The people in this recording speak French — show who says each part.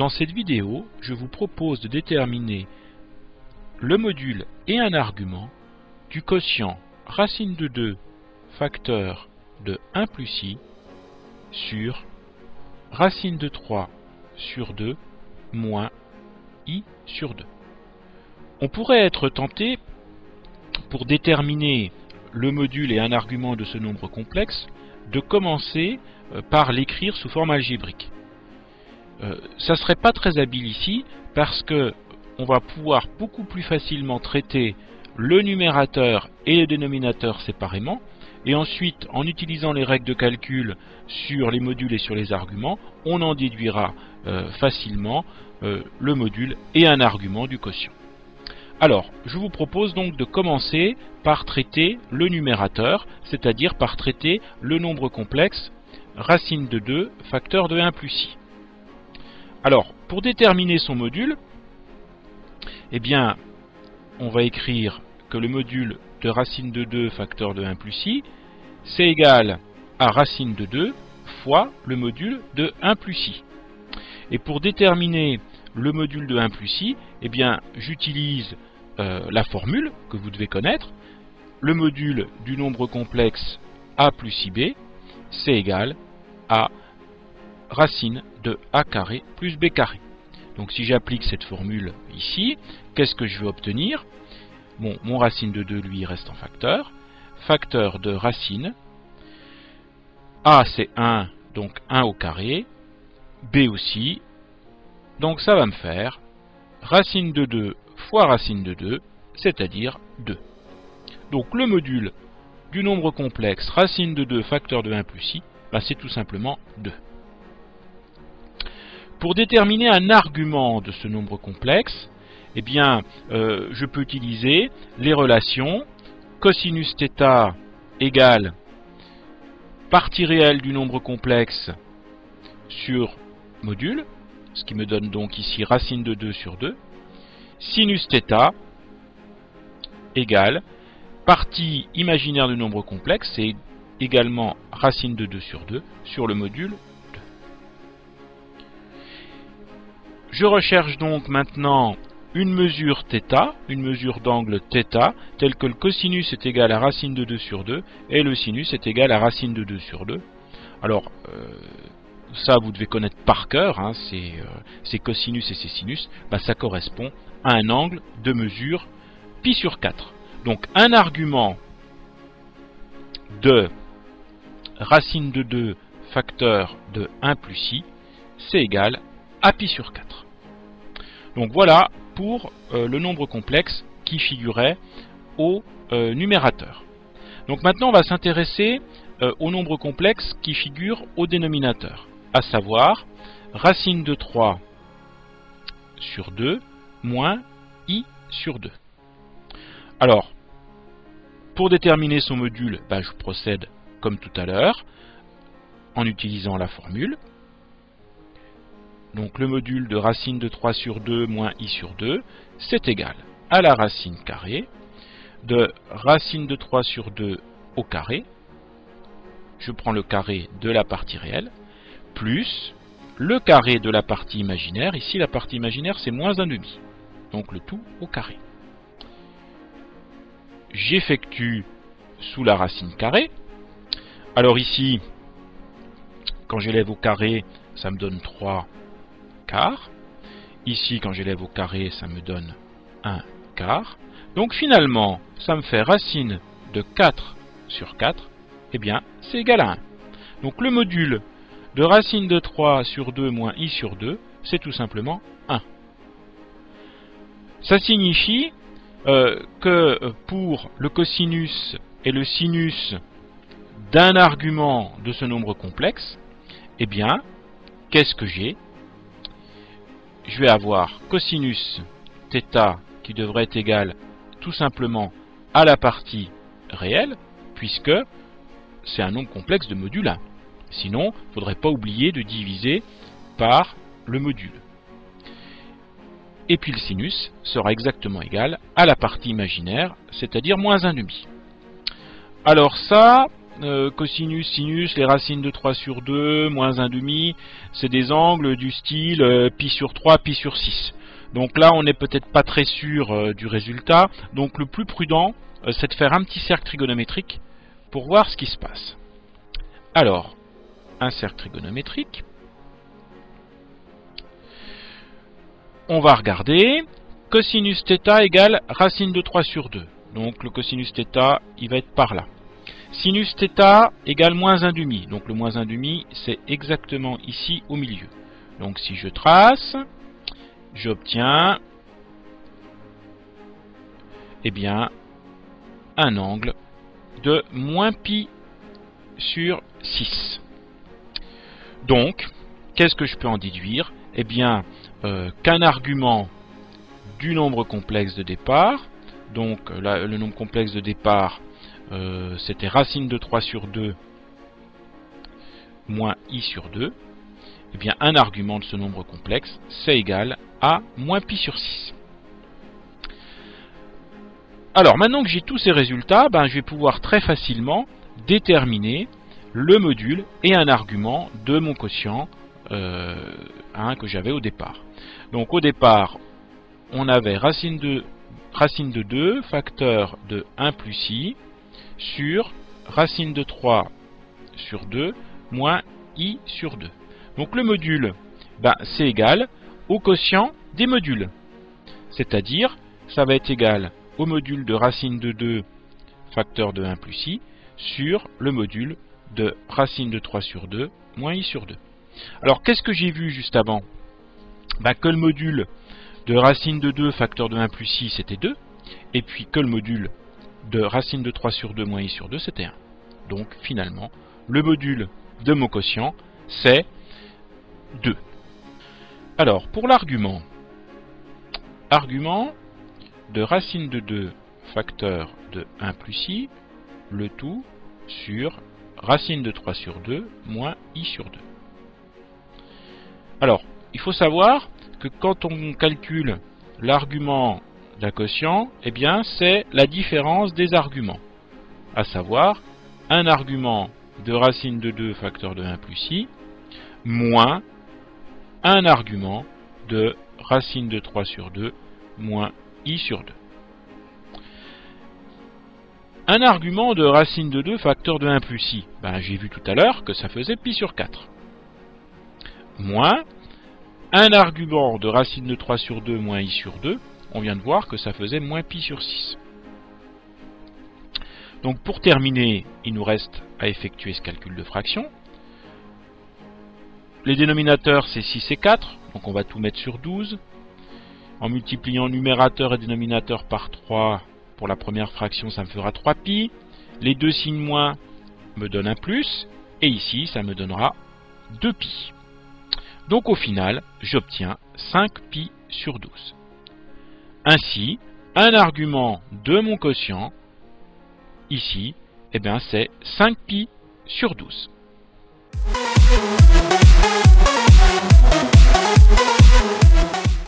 Speaker 1: dans cette vidéo, je vous propose de déterminer le module et un argument du quotient racine de 2 facteur de 1 plus i sur racine de 3 sur 2 moins i sur 2. On pourrait être tenté, pour déterminer le module et un argument de ce nombre complexe, de commencer par l'écrire sous forme algébrique. Ça ne serait pas très habile ici, parce que on va pouvoir beaucoup plus facilement traiter le numérateur et le dénominateur séparément, et ensuite, en utilisant les règles de calcul sur les modules et sur les arguments, on en déduira facilement le module et un argument du quotient. Alors, je vous propose donc de commencer par traiter le numérateur, c'est-à-dire par traiter le nombre complexe racine de 2 facteur de 1 plus i. Alors, pour déterminer son module, eh bien, on va écrire que le module de racine de 2 facteur de 1 plus i, c'est égal à racine de 2 fois le module de 1 plus i. Et pour déterminer le module de 1 plus i, eh bien, j'utilise la formule que vous devez connaître. Le module du nombre complexe a plus ib, c'est égal à racine de a carré plus b carré. Donc si j'applique cette formule ici, qu'est-ce que je vais obtenir? Bon, mon racine de 2, lui, reste en facteur. Facteur de racine. A, c'est 1, donc 1 au carré. B aussi. Donc ça va me faire racine de 2 fois racine de 2, c'est-à-dire 2. Donc le module du nombre complexe racine de 2 facteur de 1 plus i, c'est tout simplement 2. Pour déterminer un argument de ce nombre complexe, eh bien, je peux utiliser les relations cosinus θ égale partie réelle du nombre complexe sur module, ce qui me donne donc ici racine de 2 sur 2, sinus θ égale partie imaginaire du nombre complexe, c'est également racine de 2 sur 2 sur le module 2. Je recherche donc maintenant une mesure θ, une mesure d'angle θ, telle que le cosinus est égal à racine de 2 sur 2 et le sinus est égal à racine de 2 sur 2. Alors, ça vous devez connaître par cœur, hein, ces cosinus et ces sinus, ça correspond à un angle de mesure pi sur 4. Donc un argument de racine de 2 facteur de 1 plus i, c'est égal à pi sur 4. Donc voilà pour le nombre complexe qui figurait au numérateur. Donc maintenant on va s'intéresser au nombre complexe qui figure au dénominateur, à savoir racine de 3 sur 2 moins i sur 2. Alors, pour déterminer son module, je procède comme tout à l'heure, en utilisant la formule. Donc le module de racine de 3 sur 2 moins i sur 2, c'est égal à la racine carrée de racine de 3 sur 2 au carré, je prends le carré de la partie réelle, plus le carré de la partie imaginaire, ici la partie imaginaire c'est moins 1/2, donc le tout au carré. J'effectue sous la racine carrée. Alors ici, quand j'élève au carré, ça me donne 3 quarts. Ici, quand j'élève au carré, ça me donne 1 quart. Donc finalement, ça me fait racine de 4 sur 4. Eh bien, c'est égal à 1. Donc le module de racine de 3 sur 2 moins i sur 2, c'est tout simplement 1. Ça signifie que pour le cosinus et le sinus d'un argument de ce nombre complexe, eh bien, qu'est-ce que j'ai? Je vais avoir cosinus θ qui devrait être égal tout simplement à la partie réelle, puisque c'est un nombre complexe de module 1. Sinon, il ne faudrait pas oublier de diviser par le module. Et puis le sinus sera exactement égal à la partie imaginaire, c'est-à-dire moins 1/2. Alors ça, cosinus, sinus, les racines de 3 sur 2, moins 1/2, c'est des angles du style pi sur 3, pi sur 6. Donc là, on n'est peut-être pas très sûr du résultat. Donc le plus prudent, c'est de faire un petit cercle trigonométrique pour voir ce qui se passe. Alors, un cercle trigonométrique. On va regarder. Cosinus θ égale racine de 3 sur 2. Donc le cosinus θ, il va être par là. Sinus θ égale moins 1/2. Donc le moins 1/2, c'est exactement ici au milieu. Donc si je trace, j'obtiens eh bien, un angle de moins pi sur 6. Donc, qu'est-ce que je peux en déduire? Eh bien, qu'un argument du nombre complexe de départ, donc là, le nombre complexe de départ, c'était racine de 3 sur 2 moins i sur 2, eh bien, un argument de ce nombre complexe, c'est égal à moins pi sur 6. Alors, maintenant que j'ai tous ces résultats, je vais pouvoir très facilement déterminer le module et un argument de mon quotient que j'avais au départ. Donc, au départ, on avait racine de 2, facteur de 1 plus i, sur racine de 3 sur 2, moins i sur 2. Donc, le module, c'est égal au quotient des modules. C'est-à-dire, ça va être égal au module de racine de 2, facteur de 1 plus i, sur le module de racine de 3 sur 2, moins i sur 2. Alors, qu'est-ce que j'ai vu juste avant? Que le module de racine de 2, facteur de 1 plus i, c'était 2, et puis que le module de racine de 3 sur 2, moins i sur 2, c'était 1. Donc, finalement, le module de mon quotient, c'est 2. Alors, pour l'argument, argument de racine de 2, facteur de 1 plus i, le tout sur racine de 3 sur 2, moins i sur 2. Alors, il faut savoir que quand on calcule l'argument d'un quotient, eh bien, c'est la différence des arguments. À savoir, un argument de racine de 2, facteur de 1 plus i, moins un argument de racine de 3 sur 2, moins i sur 2. Un argument de racine de 2, facteur de 1 plus i, j'ai vu tout à l'heure que ça faisait pi sur 4. Moins un argument de racine de 3 sur 2, moins i sur 2, on vient de voir que ça faisait moins pi sur 6. Donc pour terminer, il nous reste à effectuer ce calcul de fraction. Les dénominateurs, c'est 6 et 4, donc on va tout mettre sur 12. En multipliant numérateur et dénominateur par 3, pour la première fraction, ça me fera 3pi. Les deux signes moins me donnent un plus, et ici, ça me donnera 2pi. Donc au final, j'obtiens 5pi sur 12. Ainsi, un argument de mon quotient, ici, c'est 5pi sur 12.